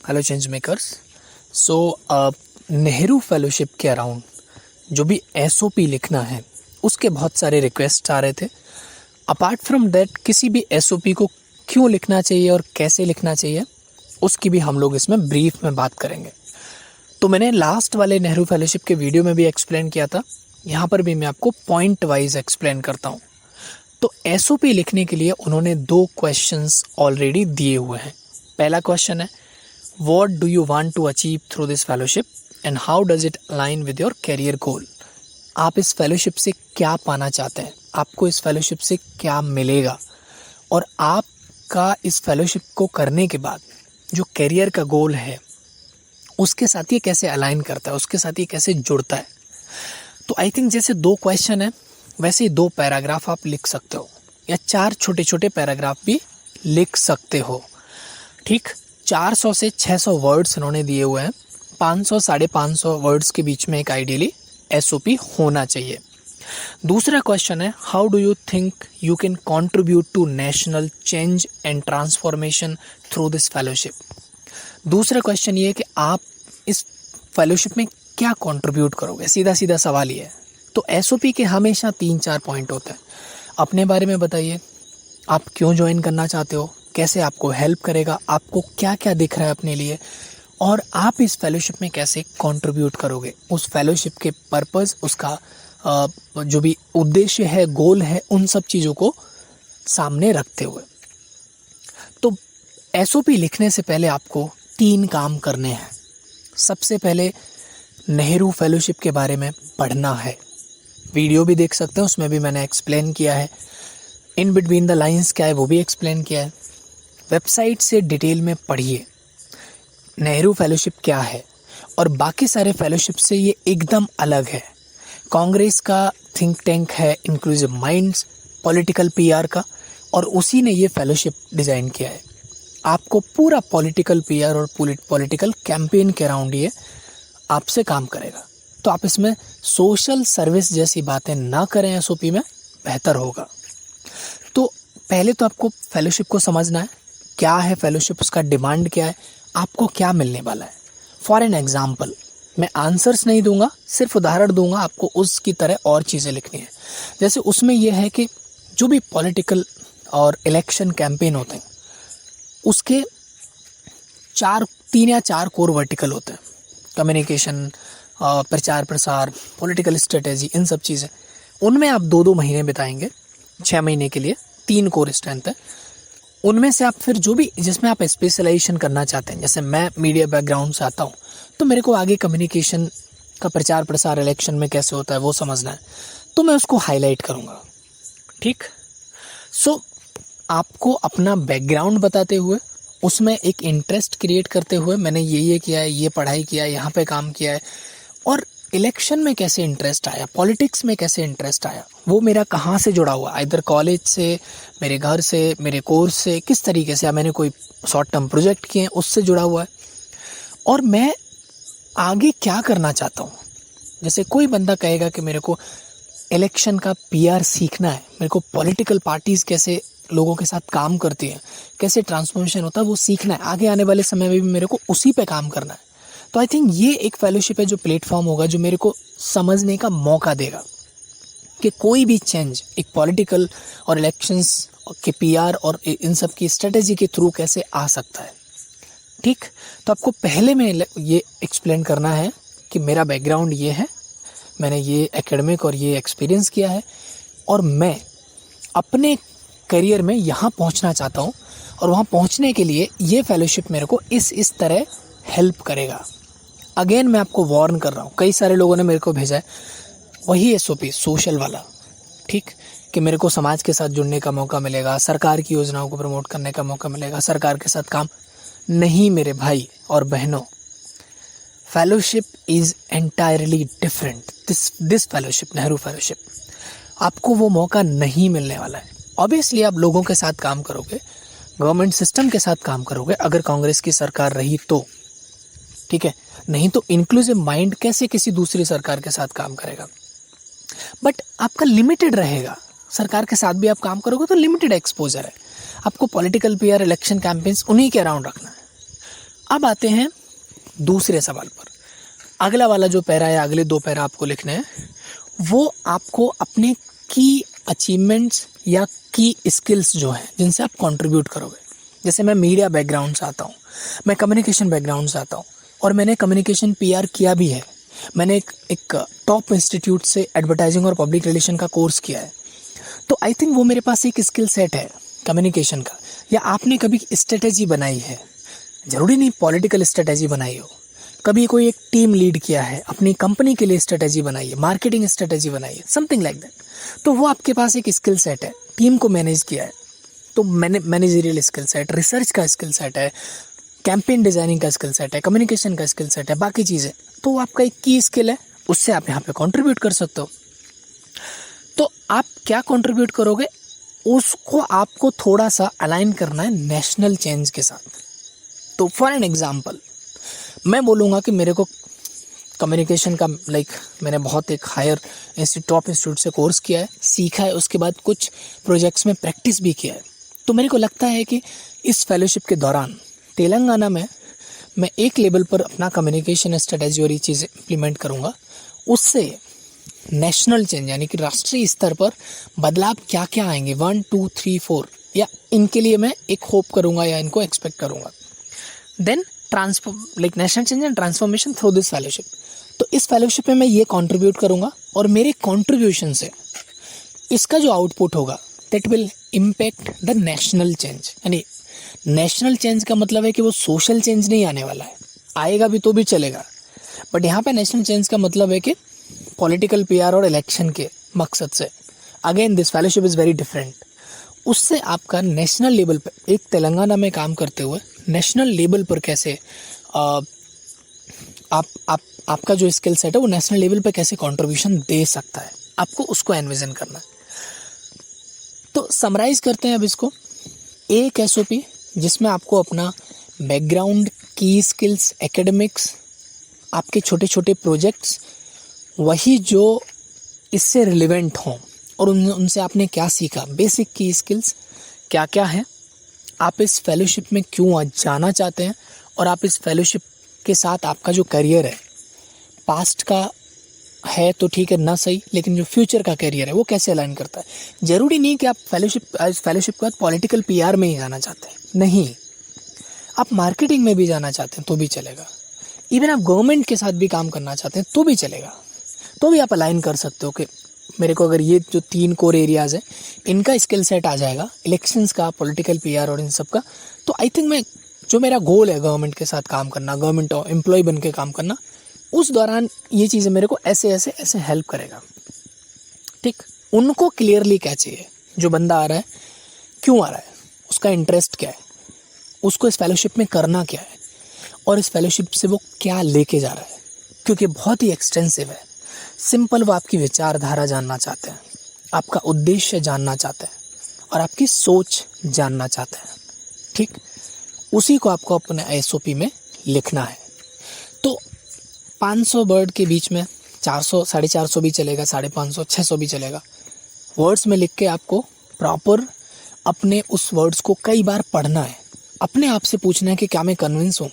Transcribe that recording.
Hello change makers. So Nehru fellowship के around जो भी एसओपी लिखना है उसके बहुत सारे रिक्वेस्ट आ रहे थे। अपार्ट फ्रॉम दैट किसी भी एसओपी को क्यों लिखना चाहिए और कैसे लिखना चाहिए उसकी भी हम लोग इसमें ब्रीफ में बात करेंगे। तो मैंने लास्ट वाले नेहरू फेलोशिप के वीडियो में भी एक्सप्लेन किया था, यहाँ पर भी मैं आपको पॉइंट वाइज एक्सप्लेन करता हूँ। तो एसओपी लिखने के लिए उन्होंने 2 क्वेश्चंस ऑलरेडी दिए हुए हैं। पहला क्वेश्चन है What do you want to achieve through this fellowship and how does it align with your career goal? आप इस फेलोशिप से क्या पाना चाहते हैं, आपको इस फेलोशिप से क्या मिलेगा और आपका इस फेलोशिप को करने के बाद जो करियर का गोल है उसके साथ ये कैसे अलाइन करता है, उसके साथ ये कैसे जुड़ता है। तो आई थिंक जैसे 2 क्वेश्चन है वैसे ही 2 पैराग्राफ आप लिख सकते हो या 4 छोटे छोटे पैराग्राफ भी लिख सकते हो। ठीक, 400 से 600 वर्ड्स इन्होंने दिए हुए हैं। 500-550 वर्ड्स के बीच में एक आइडियली एसओपी होना चाहिए। दूसरा क्वेश्चन है how do you think you can contribute to national change and transformation through this fellowship. दूसरा क्वेश्चन ये है कि आप इस फेलोशिप में क्या कंट्रीब्यूट करोगे। सीधा सीधा सवाल ये है। तो एसओपी के हमेशा 3-4 पॉइंट होते हैं। अपने बारे में बताइए, आप क्यों ज्वाइन करना चाहते हो, कैसे आपको हेल्प करेगा, आपको क्या क्या दिख रहा है अपने लिए, और आप इस फेलोशिप में कैसे कंट्रीब्यूट करोगे। उस फेलोशिप के पर्पस, उसका जो भी उद्देश्य है, गोल है, उन सब चीज़ों को सामने रखते हुए। तो एसओपी लिखने से पहले आपको 3 काम करने हैं। सबसे पहले नेहरू फेलोशिप के बारे में पढ़ना है। वीडियो भी देख सकते हैं, उसमें भी मैंने एक्सप्लेन किया है। इन बिटवीन द लाइंस क्या है वो भी एक्सप्लेन किया है। वेबसाइट से डिटेल में पढ़िए नेहरू फेलोशिप क्या है, और बाकी सारे फेलोशिप से ये एकदम अलग है। कांग्रेस का थिंक टैंक है इंक्लूसिव माइंड्स, पॉलिटिकल पीआर का, और उसी ने ये फेलोशिप डिज़ाइन किया है। आपको पूरा पॉलिटिकल पीआर और पॉलिटिकल कैंपेन के अराउंड ये आपसे काम करेगा। तो आप इसमें सोशल सर्विस जैसी बातें ना करें, एसओपी में बेहतर होगा। तो पहले तो आपको फेलोशिप को समझना है, क्या है फेलोशिप, उसका डिमांड क्या है, आपको क्या मिलने वाला है। फॉर एन एग्जाम्पल, मैं आंसर्स नहीं दूंगा, सिर्फ उदाहरण दूंगा, आपको उसकी तरह और चीज़ें लिखनी है। जैसे उसमें यह है कि जो भी पॉलिटिकल और इलेक्शन कैंपेन होते हैं उसके 3 या 4 कोर वर्टिकल होते हैं। कम्युनिकेशन, प्रचार प्रसार, पॉलिटिकल स्ट्रेटेजी, इन सब चीज़ें। उनमें आप 2-2 महीने बिताएंगे, 6 महीने के लिए 3 कोर स्ट्रेंथ है। उनमें से आप फिर जो भी जिसमें आप स्पेशलाइजेशन करना चाहते हैं, जैसे मैं मीडिया बैकग्राउंड से आता हूँ तो मेरे को आगे कम्युनिकेशन का प्रचार प्रसार इलेक्शन में कैसे होता है वो समझना है, तो मैं उसको हाईलाइट करूँगा। ठीक, सो आपको अपना बैकग्राउंड बताते हुए, उसमें एक इंटरेस्ट क्रिएट करते हुए, मैंने ये किया है, ये पढ़ाई किया है, यहाँ पे काम किया है, और इलेक्शन में कैसे इंटरेस्ट आया, पॉलिटिक्स में कैसे इंटरेस्ट आया, वो मेरा कहाँ से जुड़ा हुआ, इधर कॉलेज से, मेरे घर से, मेरे कोर्स से, किस तरीके से, या मैंने कोई शॉर्ट टर्म प्रोजेक्ट किए हैं उससे जुड़ा हुआ है, और मैं आगे क्या करना चाहता हूँ। जैसे कोई बंदा कहेगा कि मेरे को इलेक्शन का पीआर सीखना है, मेरे को पॉलिटिकल पार्टीज़ कैसे लोगों के साथ काम करती है, कैसे ट्रांसफॉर्मेशन होता है वो सीखना है, आगे आने वाले समय में भी मेरे को उसी पे काम करना है। तो आई थिंक ये एक फेलोशिप है जो प्लेटफॉर्म होगा, जो मेरे को समझने का मौका देगा कि कोई भी चेंज एक पॉलिटिकल और इलेक्शंस के पीआर और इन सब की स्ट्रेटेजी के थ्रू कैसे आ सकता है। ठीक, तो आपको पहले में ये एक्सप्लेन करना है कि मेरा बैकग्राउंड ये है, मैंने ये एकेडमिक और ये एक्सपीरियंस किया है, और मैं अपने करियर में यहाँ पहुँचना चाहता हूँ, और वहाँ पहुँचने के लिए ये फेलोशिप मेरे को इस तरह हेल्प करेगा। अगेन मैं आपको वार्न कर रहा हूँ, कई सारे लोगों ने मेरे को भेजा है वही एसओपी सोशल वाला, ठीक, कि मेरे को समाज के साथ जुड़ने का मौका मिलेगा, सरकार की योजनाओं को प्रमोट करने का मौका मिलेगा, सरकार के साथ काम। नहीं मेरे भाई और बहनों, fellowship is entirely different. This fellowship, Nehru fellowship, आपको वो मौका नहीं मिलने वाला है। ऑब्वियसली आप लोगों के साथ काम करोगे, गवर्नमेंट सिस्टम के साथ काम करोगे, अगर कांग्रेस की सरकार रही तो, ठीक है, नहीं तो इंक्लूसिव माइंड कैसे किसी दूसरी सरकार के साथ काम करेगा। बट आपका लिमिटेड रहेगा, सरकार के साथ भी आप काम करोगे तो लिमिटेड एक्सपोजर है। आपको पॉलिटिकल पीआर, इलेक्शन कैंपेन्स उन्हीं के अराउंड रखना है। अब आते हैं दूसरे सवाल पर। अगला वाला जो पैरा है, अगले 2 पैरा आपको लिखने हैं, वो आपको अपने की अचीवमेंट्स या की स्किल्स जो हैं जिनसे आप कंट्रीब्यूट करोगे। जैसे मैं मीडिया बैकग्राउंड से आता हूँ, मैं कम्युनिकेशन बैकग्राउंड से आता हूँ, और मैंने कम्युनिकेशन पीआर किया भी है। मैंने एक टॉप इंस्टीट्यूट से एडवर्टाइजिंग और पब्लिक रिलेशन का कोर्स किया है। तो आई थिंक वो मेरे पास एक स्किल सेट है कम्युनिकेशन का। या आपने कभी स्ट्रेटेजी बनाई है, ज़रूरी नहीं पॉलिटिकल स्ट्रेटेजी बनाई हो, कभी कोई एक टीम लीड किया है, अपनी कंपनी के लिए स्ट्रेटेजी बनाई है, मार्केटिंग स्ट्रेटेजी बनाई है, समथिंग लाइक दैट, तो वो आपके पास एक स्किल सेट है। टीम को मैनेज किया है तो मैनेजरियल स्किल सेट, रिसर्च का स्किल सेट है, कैंपेन डिजाइनिंग का स्किल सेट है, कम्युनिकेशन का स्किल सेट है, बाकी चीज़ें, तो वो आपका एक की स्किल है, उससे आप यहाँ पे कंट्रीब्यूट कर सकते हो। तो आप क्या कंट्रीब्यूट करोगे, उसको आपको थोड़ा सा अलाइन करना है नेशनल चेंज के साथ। तो फॉर एन एग्जांपल मैं बोलूँगा कि मेरे को कम्युनिकेशन का मैंने बहुत एक हायर टॉप इंस्टीट्यूट से कोर्स किया है, सीखा है, उसके बाद कुछ प्रोजेक्ट्स में प्रैक्टिस भी किया है। तो मेरे को लगता है कि इस फेलोशिप के दौरान तेलंगाना में मैं एक लेवल पर अपना कम्युनिकेशन स्ट्रेटेजी और ये चीज़ें इम्प्लीमेंट करूँगा, उससे नेशनल चेंज यानी कि राष्ट्रीय स्तर पर बदलाव क्या क्या आएंगे 1 2 3 4, या इनके लिए मैं एक होप करूँगा या इनको एक्सपेक्ट करूँगा। Then national change and transformation through this fellowship. तो इस फेलोशिप में मैं ये कंट्रीब्यूट करूँगा, और मेरे कंट्रीब्यूशन से इसका जो आउटपुट होगा that will impact the national change. यानी नेशनल चेंज का मतलब है कि वो सोशल चेंज नहीं आने वाला है, आएगा भी तो भी चलेगा, बट यहाँ पे नेशनल चेंज का मतलब है कि पॉलिटिकल पीआर और इलेक्शन के मकसद से। Again this fellowship is very different. उससे आपका नेशनल लेवल पर, एक तेलंगाना में काम करते हुए नेशनल लेवल पर कैसे आपका जो स्किल सेट है वो नेशनल लेवल पे कैसे कंट्रीब्यूशन दे सकता है, आपको उसको एनविजन करना है। तो समराइज करते हैं अब इसको। एक एसओपी जिसमें आपको अपना बैकग्राउंड, की स्किल्स, एकेडमिक्स, आपके छोटे छोटे प्रोजेक्ट्स, वही जो इससे रिलेवेंट हों, और उनसे आपने क्या सीखा, बेसिक की स्किल्स क्या क्या है, आप इस फेलोशिप में क्यों आज जाना चाहते हैं, और आप इस फेलोशिप के साथ आपका जो करियर है, पास्ट का है तो ठीक है ना सही, लेकिन जो फ्यूचर का करियर है वो कैसे अलाइन करता है। ज़रूरी नहीं कि आप फेलोशिप के बाद पॉलिटिकल पीआर में ही जाना चाहते हैं, नहीं, आप मार्केटिंग में भी जाना चाहते हैं तो भी चलेगा, इवन आप गवर्नमेंट के साथ भी काम करना चाहते हैं तो भी चलेगा, तो भी आप अलाइन कर सकते हो कि मेरे को अगर ये जो 3 कोर एरियाज़ है इनका स्किल सेट आ जाएगा, इलेक्शंस का, पॉलिटिकल पीआर और इन सब का, तो आई थिंक मैं जो मेरा गोल है गवर्नमेंट के साथ काम करना, गवर्नमेंट एम्प्लॉय बन के काम करना, उस दौरान ये चीज़ें मेरे को ऐसे ऐसे ऐसे हेल्प करेगा। ठीक, उनको क्लियरली क्या चाहिए, जो बंदा आ रहा है क्यों आ रहा है, उसका इंटरेस्ट क्या है, उसको इस फेलोशिप में करना क्या है, और इस फेलोशिप से वो क्या लेके जा रहा है, क्योंकि बहुत ही एक्सटेंसिव है। सिंपल वो आपकी विचारधारा जानना चाहते हैं, आपका उद्देश्य जानना चाहते हैं, और आपकी सोच जानना चाहते हैं। ठीक, उसी को आपको अपने एसओपी में लिखना है। तो 500 वर्ड के बीच में 400, 450 भी चलेगा, 550, 600 भी चलेगा, वर्ड्स में लिख के आपको प्रॉपर अपने उस वर्ड्स को कई बार पढ़ना है, अपने आप से पूछना है कि क्या मैं कन्विंस हूँ